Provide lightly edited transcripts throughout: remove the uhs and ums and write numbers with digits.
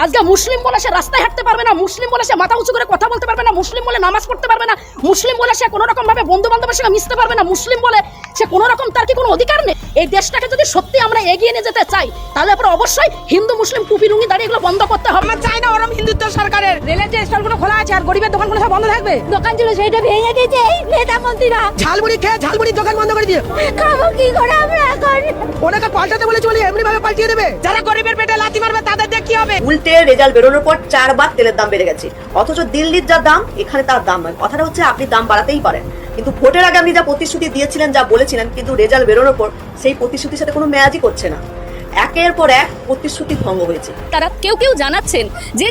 আজকে মুসলিম বলে সে রাস্তায় হাঁটতে পারবে না, মুসলিম বলে সে মাথা উঁচু করে কথা বলতে পারবে না, মুসলিম বলে নামাজ পড়তে পারবে না, মুসলিম বলে সে কোনো রকম ভাবে বন্ধু বান্ধবের সঙ্গে মিশতে পারবে না, মুসলিম বলে সে কোনো রকম তার কি কোনো অধিকার নেই। এই দেশটাকে যদি সত্যি আমরা এগিয়ে নিয়ে যেতে চাই তাহলে পরে অবশ্যই হিন্দু মুসলিম টুপি লুঙ্গি দাঁড়িয়ে এগুলো বন্ধ করতে হবে। আমরা চাই না ওরকম হিন্দুত্ব সরকারের। রেলের যে স্টলগুলো খোলা আছে আর গরিবের দোকানগুলো সব বন্ধ থাকবে। দোকান ছিল সেইটা ভেঙে দিয়েছে এই নেতা মন্ত্রীরা। ঝালমুড়ি খেয়ে ঝালমুড়ির দোকান বন্ধ করে দিয়ে খাবো কি করে আমরা এখন? ওনাকে পাল্টাতে বলে চলি এমনি ভাবে পাল্টিয়ে দেবে। যারা গরিবের পেটে লাথি মারবে তাদের দিয়ে কি হবে? উল্টে রেজাল্ট বেরোনোর পর 4 বার তেলের দাম বেড়ে গেছে, অথচ দিল্লির যা দাম এখানে তার দাম নয়। কথাটা হচ্ছে আপনি দাম বাড়াতেই পারেন, কিন্তু ভোটের আগে আপনি যা প্রতিশ্রুতি দিয়েছিলেন, যা বলেছিলেন, কিন্তু রেজাল্ট বেরোনোর পর সেই প্রতিশ্রুতির সাথে কোনো ম্যাচই করছে না। একের পর এক প্রতিশ্রুতি ভঙ্গ হয়েছে। তারা কেউ কেউ জানাচ্ছেন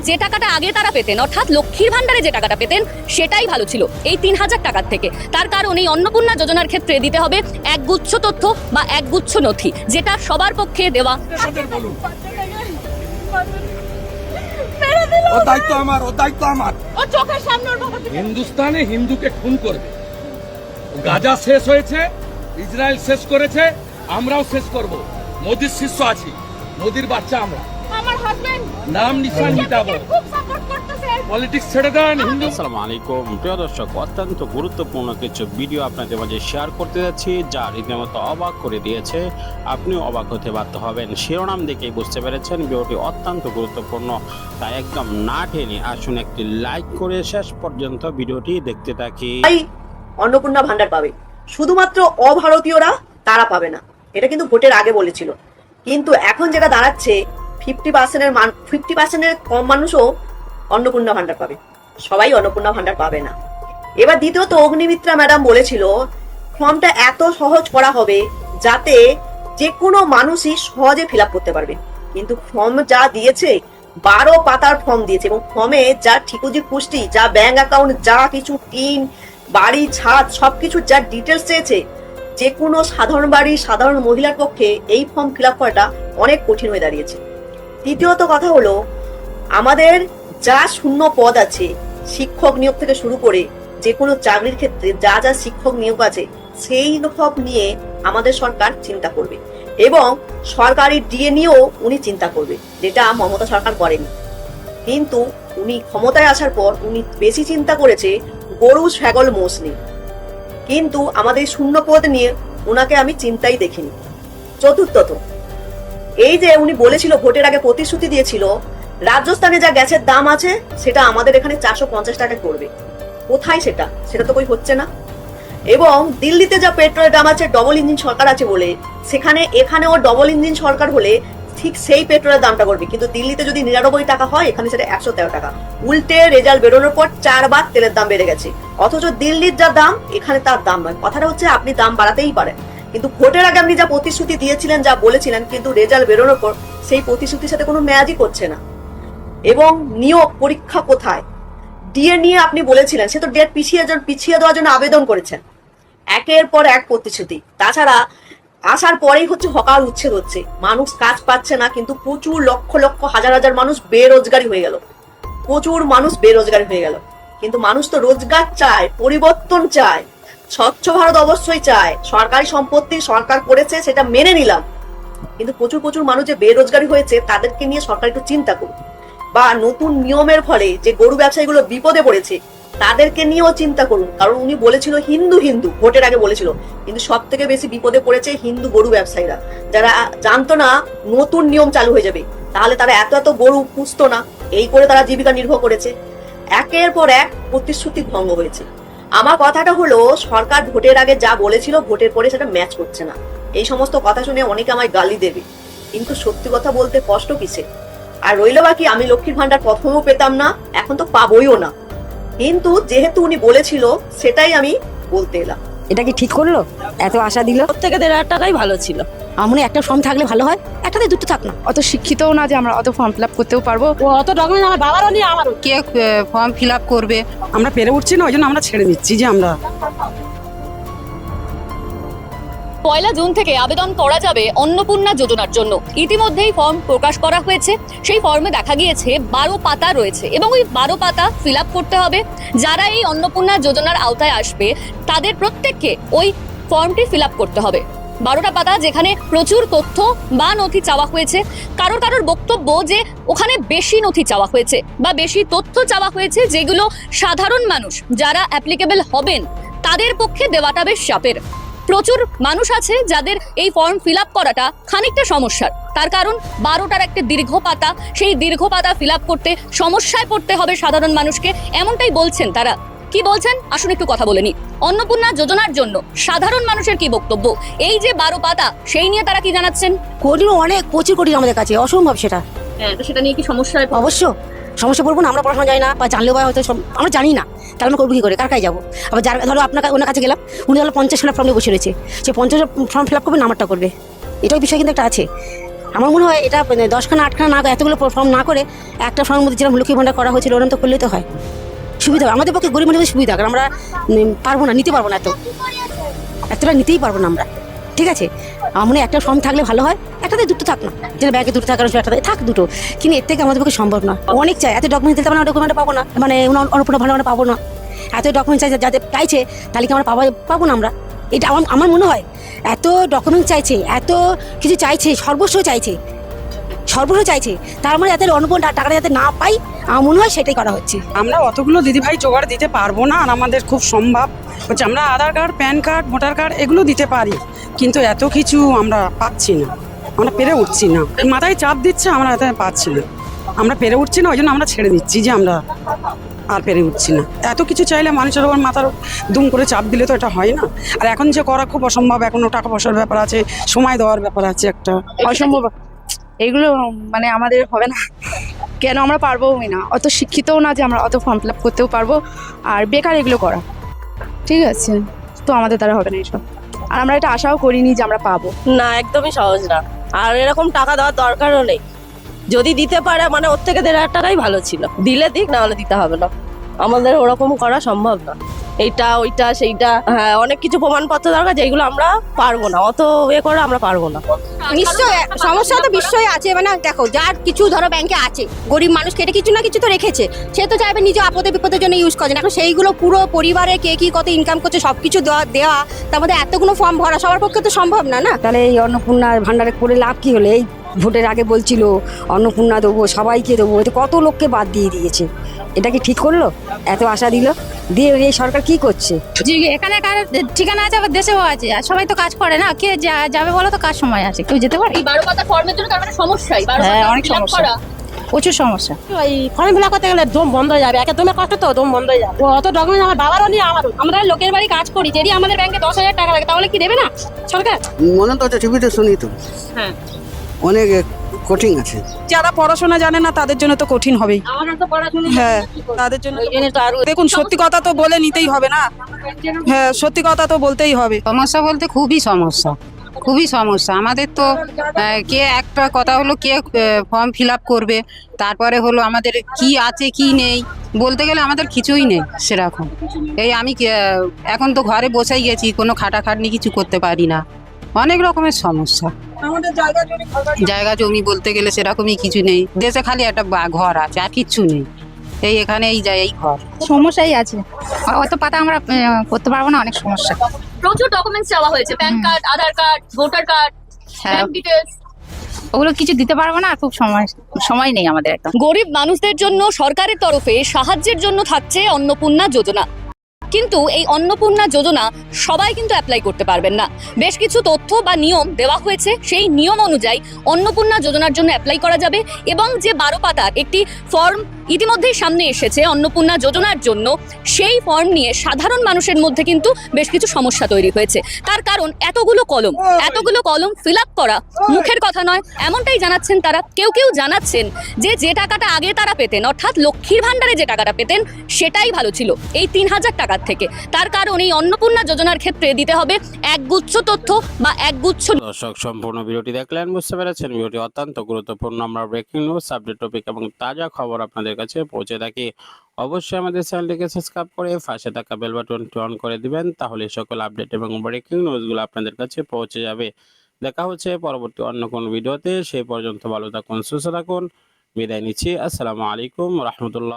যে টাকাটা আগে তারা পেতেন, অর্থাৎ লক্ষ্মীর ভান্ডারে যে টাকাটা পেতেন সেটাই ভালো ছিল এই 3000 টাকার থেকে। তার কারণ এই অন্নপূর্ণা যোজনার ক্ষেত্রে দিতে হবে একগুচ্ছ তথ্য বা একগুচ্ছ নথি, যেটা সবার পক্ষে দেওয়া। ও দায়িত্ব আমার, ও দায়িত্ব আমার। ও চোখের সামনে ওর বাবা হিন্দুস্তানে হিন্দুকে খুন করবে। গাজা শেষ হয়েছে, ইসরায়েল শেষ করেছে, আমরাও শেষ করব। মোদির শিষ্য আছি, মোদির বাচ্চা আমরা। আমার হাজবেন্ড নাম নিশান মিটাবো, খুব সাপোর্ট করতেছে। পলিটিক্স ছেড়ে দেন। হিন্দু আসসালামু আলাইকুম প্রিয় দর্শক, অত্যন্ত গুরুত্বপূর্ণ কিছু ভিডিও আপনাদের মাঝে শেয়ার করতে যাচ্ছি যা রীতিমতো অবাক করে দিয়েছে। আপনিও অবাক হতে বাধ্য হবেন। শিরোনাম দেখেই বুঝতে পেরেছেন ভিডিওটি অত্যন্ত গুরুত্বপূর্ণ, তাই একদম না টেনে আসুন একটি লাইক করে শেষ পর্যন্ত ভিডিওটি দেখতে থাকি। অন্নপূর্ণা ভান্ডার পাবে, শুধুমাত্র অভারতীয়রা তারা পাবে না। এটা কিন্তু ভোটের আগে বলেছিল, কিন্তু এখন যেটা দাঁড়াচ্ছে 50% কম মানুষও অন্নপূর্ণা ভান্ডার পাবে, সবাই অন্নপূর্ণা ভান্ডার পাবে না। এবার দ্বিতীয়ত অগ্নিমিত্রা ম্যাডাম বলেছিল ফর্মটা এত সহজ করা হবে যাতে যে কোনো মানুষই সহজে ফিল আপ করতে পারবে, কিন্তু ফর্ম যা দিয়েছে 12 পাতার ফর্ম দিয়েছে, এবং ফর্মে যা ঠিকুজি পুষ্টি, যা ব্যাংক অ্যাকাউন্ট, যা কিছু টিন বাড়ি ছাদ সবকিছু যা ডিটেলস চেয়েছে, যে কোনো সাধারণ বাড়ি সাধারণ মহিলার পক্ষে এই ফর্ম ফিল আপ করাটা অনেক কঠিন হয়ে দাঁড়িয়েছে। তৃতীয়ত কথা হলো আমাদের যা শূন্য পদ আছে, শিক্ষক নিয়োগ থেকে শুরু করে যে কোনো চাকরির ক্ষেত্রে যা যা শিক্ষক নিয়োগ আছে সেই সব নিয়ে আমাদের সরকার চিন্তা করবে, এবং সরকারি ডিএ নিয়েও উনি চিন্তা করবে, যেটা মমতা সরকার করেনি। কিন্তু উনি ক্ষমতায় আসার পর উনি বেশি চিন্তা করেছে গরু ছাগল মোষ নিয়ে, কিন্তু আমাদের শূন্য পদ নিয়ে ওনাকে আমি চিন্তাই দেখিনি। চতুর্থত, এই যে উনি বলেছিল ভোটের আগে প্রতিশ্রুতি দিয়েছিল রাজস্থানে যা গ্যাসের দাম আছে সেটা আমাদের এখানে 450 টাকা করবে, কোথায় সেটা? সেটা তো কই হচ্ছে না। এবং দিল্লিতে যা পেট্রোলের দাম আছে, ডবল ইঞ্জিন সরকার আছে বলে এখানেও ডবল ইঞ্জিন সরকার হলে ঠিক সেই পেট্রোলের দামটা করবে, কিন্তু দিল্লিতে যদি 99 টাকা হয় এখানে সেটা 113 টাকা। উল্টে রেজাল্ট বেরোনোর পর 4 বার তেলের দাম বেড়ে গেছে, অথচ দিল্লির যা দাম এখানে তার দাম নয়। কথাটা হচ্ছে আপনি দাম বাড়াতেই পারেন, কিন্তু ভোটের আগে আপনি যা প্রতিশ্রুতি দিয়েছিলেন, যা বলেছিলেন, কিন্তু রেজাল্ট বেরোনোর পর সেই প্রতিশ্রুতির সাথে কোনো ম্যাচই করছে না। এবং নিয়োগ পরীক্ষা কোথায়? ডিএ নিয়ে আপনি বলেছিলেন, সে তো ডেট পিছিয়ে দেওয়ার জন্য আবেদন করেছেন। একের পর এক প্রতিশ্রুতি। তাছাড়া আসার পরেই হচ্ছে হকার উচ্ছেদ হচ্ছে, মানুষ কাজ পাচ্ছে না, কিন্তু প্রচুর লক্ষ লক্ষ হাজার হাজার মানুষ বেরোজগারি হয়ে গেল, প্রচুর মানুষ বেরোজগারি হয়ে গেল। কিন্তু মানুষ তো রোজগার চায়, পরিবর্তন চায়, স্বচ্ছ ভারত অবশ্যই চায়, সরকারি সম্পত্তি সরকার করেছে সেটা মেনে নিলাম, কিন্তু প্রচুর প্রচুর মানুষ যে বেরোজগারি হয়েছে তাদেরকে নিয়ে সরকার একটু চিন্তা করুন। বা নতুন নিয়মের ফলে যে গরু ব্যবসায়ীগুলো বিপদে পড়েছে তাদেরকে নিয়েও চিন্তা করুন, কারণ উনি বলেছিল হিন্দু হিন্দু, ভোটের আগে বলেছিল, কিন্তু সব থেকে বেশি বিপদে পড়েছে হিন্দু গরু ব্যবসায়ীরা, যারা জানতো না নতুন নিয়ম চালু হয়ে যাবে, তাহলে তারা এত এত গরু পুষতো না, এই করে তারা জীবিকা নির্ভর করেছে। একের পর এক প্রতিশ্রুতি ভঙ্গ হয়েছে। আমার কথাটা হলো সরকার ভোটের আগে যা বলেছিল ভোটের পরে সেটা ম্যাচ করছে না। এই সমস্ত কথা শুনে অনেকে আমায় গালি দেবে, কিন্তু সত্যি কথা বলতে কষ্ট কিসে? আর রইল বাকি আমি লক্ষ্মীর ভান্ডার প্রথমেও পেতাম না, এখন তো পাবোইও না, কিন্তু যেহেতু উনি বলেছিল সেটাই আমি বলতে এলাম। এটা কি ঠিক করলো? এত আশা দিল, থেকে 1.5 টাকাই ভালো ছিল। আমনে একটা ফর্ম থাকলে ভালো হয়, একটাতে দুটো থাক না। অত শিক্ষিতও না যে আমরা অত ফর্ম ফিল আপ করতেও পারবো। অত ডকুমেন্ট আমার বাবারও নেই, আমারও। কে ফর্ম ফিল আপ করবে? আমরা পেরে উঠছি না, ওই জন্য আমরা ছেড়ে দিচ্ছি যে আমরা 1 জুন থেকে আবেদন করা যাবে অন্নপূর্ণা যোজনার জন্য। ইতিমধ্যেই ফর্ম প্রকাশ করা হয়েছে, সেই ফর্মে দেখা গিয়েছে 12 পাতা রয়েছে, এবং ওই 12 পাতা ফিল আপ করতে হবে। যারা এই অন্নপূর্ণা যোজনার আওতায় আসবে তাদের প্রত্যেককে ওই ফর্মটি ফিল আপ করতে হবে। 12টা পাতা যেখানে প্রচুর তথ্য বা নথি চাওয়া হয়েছে। কারোর কারোর বক্তব্য যে ওখানে বেশি নথি চাওয়া হয়েছে বা বেশি তথ্য চাওয়া হয়েছে, যেগুলো সাধারণ মানুষ যারা অ্যাপ্লিকেবল হবেন তাদের পক্ষে দেওয়াটা বেশ চাপের। প্রচুর মানুষ আছে যাদের এই ফর্ম ফিল আপ করাটা খানিকটা সমস্যার। তার কারণ 12টার একটা দীর্ঘ পাতা, সেই দীর্ঘ পাতা ফিল আপ করতে সমস্যায় পড়তে হবে সাধারণ মানুষকে, এমনটাই বলছেন তারা। কি বলছেন আসুন একটু কথা বলে নি। অন্নপূর্ণা যোজনার জন্য সাধারণ মানুষের কি বক্তব্য, এই যে 12 পাতা সেই নিয়ে তারা কি জানাচ্ছেন? কোটি অনেক প্রচুর কোটি আমাদের কাছে, অসম্ভব সেটা। হ্যাঁ, তো সেটা নিয়ে কি সমস্যায় অবশ্য সমস্যা পড়বো না, আমরা পড়াশোনা জানি না বা জানলেও বা হয়তো আমরা জানি না, তাহলে আমরা করবো কি করে, কার কাছে যাবো? আবার যার ধরো আপনার ওনার কাছে গেলাম, উনি ধরো 50খানা ফর্ম নিয়ে বসে রয়েছে, সে 50 ফর্ম ফিল আপ করবে, নাম্বারটা করবে, এটাও বিষয় কিন্তু একটা আছে। আমার মনে হয় এটা 10খানা 8খানা না, এতগুলো ফর্ম না করে একটা ফর্মের মধ্যে যেরকম লক্ষ্মী ভান্ডার করা হয়েছিল ওরকম তো করলেই তো হয়, সুবিধা হবে আমাদের পক্ষে, গরিব মানুষের সুবিধা। কারণ আমরা পারবো না, নিতে পারবো না, এতটা নিতেই পারবো না আমরা, ঠিক আছে? আমার মনে হয় একটা ফর্ম থাকলে ভালো হয়, একটাতে দুটো থাক না, যেটা ব্যাংকে দুটো থাকার একটাতে থাক দুটো, কিন্তু এর থেকে আমাদের পক্ষে সম্ভব না। অনেক চাই, এত ডকুমেন্ট দিতে পারবো না, ডকুমেন্ট পাবো না, মানে অন্নপূর্ণা ভালো পাবো না, এত ডকুমেন্ট চাইছে যাদের চাইছে, তাহলে কি আমরা পাবো না আমরা? এটা আমার মনে হয় এত ডকুমেন্ট চাইছে, এত কিছু চাইছে, সর্বস্ব চাইছে, তার মানে যাতে অন্নপূর্ণা টাকাটা যাতে না পাই, আমার মনে হয় সেটাই করা হচ্ছে। আমরা অতগুলো দিদিভাই জোগাড় দিতে পারবো না, আর আমাদের খুব সম্ভব হচ্ছে আমরা Aadhaar card, PAN card, voter card এগুলো দিতে পারি, কিন্তু এত কিছু আমরা পাচ্ছি না, আমরা পেরে উঠছি না, মাথায় চাপ দিচ্ছে, আমরা এত পাচ্ছি না, আমরা পেরে উঠছি না, ওই জন্য আমরা ছেড়ে দিচ্ছি যে আমরা আর পেরে উঠছি না। এত কিছু চাইলে মানুষের ওপর মাথার দুম করে চাপ দিলে তো এটা হয় না। আর এখন যে করা খুব অসম্ভব, এখনও টাকা পয়সার ব্যাপার আছে, সময় দেওয়ার ব্যাপার আছে, একটা অসম্ভব। এগুলো মানে আমাদের হবে না, কেন আমরা পারবোও না, অত শিক্ষিতও না যে আমরা অত ফর্ম ফিল আপ করতেও পারবো, আর বেকার এগুলো করা, ঠিক আছে? তো আমাদের দ্বারা হবে না এসব, আর আমরা এটা আশাও করিনি যে আমরা পাবো। না, একদমই সহজ না, আর এরকম টাকা দেওয়ার দরকারও নেই। যদি দিতে পারে মানে ওর থেকে 1,500 টাকাই ভালো ছিল, দিলে দিক, না হলে দিতে হবে না। আমাদের ওরকম করা সম্ভব না, এইটা ওইটা সেইটা, হ্যাঁ অনেক কিছু প্রমাণপত্র দরকার, যেগুলো আমরা পারবো না, অত করে আমরা পারবো না। নিশ্চয় সমস্যা তো নিশ্চয়ই আছে, মানে দেখো যার কিছু ধরো ব্যাংকে আছে, গরিব মানুষ কেটে কিছু না কিছু তো রেখেছে, সে তো চাইবে নিজে আপদে বিপদের জন্য ইউজ করছে, এখন সেইগুলো পুরো পরিবারে কে কি কত ইনকাম করছে সবকিছু দেওয়া, তার মধ্যে এতগুলো ফর্ম ভরা সবার পক্ষে তো সম্ভব না। তাহলে এই অন্নপূর্ণা ভান্ডারে করে লাভ কি হলো? এই ভোটের আগে বলছিল অন্নপূর্ণা দেবো, সবাইকে দেবো, এতে কত লোককে বাদ দিয়ে দিয়েছে, এটা কি ঠিক করলো? এত আশা দিল, দিয়ে এই সরকার কি করছে? এখানে কার ঠিকানা আছে, আবার দেশেও আছে, আর সবাই তো কাজ করে না, কে যাবে বলো তো, কার সময় আছে, কেউ যেতে পারে? এই 12 পাতা ফর্মের জন্য তার মানে সমস্যাই, 12 হ্যাঁ, পাতা অনেক fill up সমস্যা। করা। প্রচুর সমস্যা। এই ফর্ম ফিল আপ করতে গেলে দম বন্ধ হয়ে যাবে, একে দমে কষ্ট তো, দম বন্ধ হয়ে যাবে, অত ডকুমেন্ট আমার বাবারও নেই, আমারও। আমরা লোকের বাড়ি কাজ করি, যদি আমাদের ব্যাংকে 10,000 টাকা লাগে, তাহলে কি দেবে না সরকার? মনে তো হচ্ছে টিভিতে শুনি তো, হ্যাঁ অনেক কঠিন আছে। যারা পড়াশোনা জানে না তাদের জন্য তো কঠিন হবেই, আমারও তো পড়াশোনা, হ্যাঁ তাদের জন্য ওই জন্য তো আরো দেখুন, সত্যি কথা তো বলে নিতেই হবে না, হ্যাঁ সত্যি কথা তো বলতেই হবে। সমস্যা বলতে খুবই সমস্যা, খুবই সমস্যা আমাদের তো। কে একটা কথা হলো, কে ফর্ম ফিল আপ করবে, তারপরে হলো আমাদের কি আছে কি নেই, বলতে গেলে আমাদের কিছুই নেই সেরকম। এই আমি এখন তো ঘরে বসেই গেছি, কোনো খাটাখাটনি কিছু করতে পারি না, অনেক রকমের সমস্যা। আমাদের জায়গা জমি বলতে গেলে সেরকমই কিছু নেই, দেশে খালি একটা ঘর আছে, আর কিচ্ছু নেই, এই এখানে এই ঘর। সমস্যাই আছে, অত পাতা আমরা করতে পারবো না, অনেক সমস্যা। প্রচুর ডকুমেন্টস চাওয়া হয়েছে, প্যান কার্ড, আধার কার্ড, ভোটার কার্ড, হ্যাঁ, ব্যাংক ডিটেইলস। ওগুলো কিছু দিতে পারবো না, আর খুব সময় নেই আমাদের একদম। গরিব মানুষদের জন্য সরকারের তরফে সাহায্যের জন্য থাকছে অন্নপূর্ণা যোজনা, কিন্তু এই অন্নপূর্ণা যোজনা সবাই কিন্তু অ্যাপ্লাই করতে পারবেন না। বেশ কিছু তথ্য বা নিয়ম দেওয়া হয়েছে, সেই নিয়ম অনুযায়ী অন্নপূর্ণা যোজনার জন্য অ্যাপ্লাই করা যাবে, এবং যে 12 পাতার একটি ফর্ম ইতিমধ্যেই সামনে এসেছে অন্নপূর্ণা যোজনার জন্য, সেই ফর্ম নিয়ে সাধারণ মানুষের মধ্যে কিন্তু বেশ কিছু সমস্যা তৈরি হয়েছে। তার কারণ এতগুলো কলম ফিল আপ করা মুখের কথা নয়, এমনটাই জানাচ্ছেন তারা। কেউ কেউ জানাচ্ছেন যে টাকাটা আগে তারা পেতেন, অর্থাৎ লক্ষ্মীর ভান্ডারে যে টাকাটা পেতেন সেটাই ভালো ছিল এই 3,000 টাকার থেকে। তার কারণ এই অন্নপূর্ণা যোজনার ক্ষেত্রে দিতে হবে একগুচ্ছ তথ্য বা একগুচ্ছ। দর্শক, সম্পূর্ণ ভিডিওটি দেখলেন, বুঝতে পেরেছেন ভিডিওটি অত্যন্ত গুরুত্বপূর্ণ। আমরা ব্রেকিং নিউজ, আপডেট টপিক এবং তাজা খবর আপনাদের কাছে পৌঁছে থাকি। অবশ্যই আমাদের চ্যানেলটিকে সাবস্ক্রাইব করে পাশে থাকা বেল বাটনটি অন করে দিবেন, তাহলে সকল আপডেট এবং ব্রেকিং নিউজগুলো আপনাদের কাছে পৌঁছে যাবে। দেখা হচ্ছে পরবর্তী অন্য কোনো ভিডিওতে, সেই পর্যন্ত ভালো থাকুন, সুস্থ থাকুন, বিদায় নিচ্ছি। আসসালামু আলাইকুম রহমতুল্লাহ।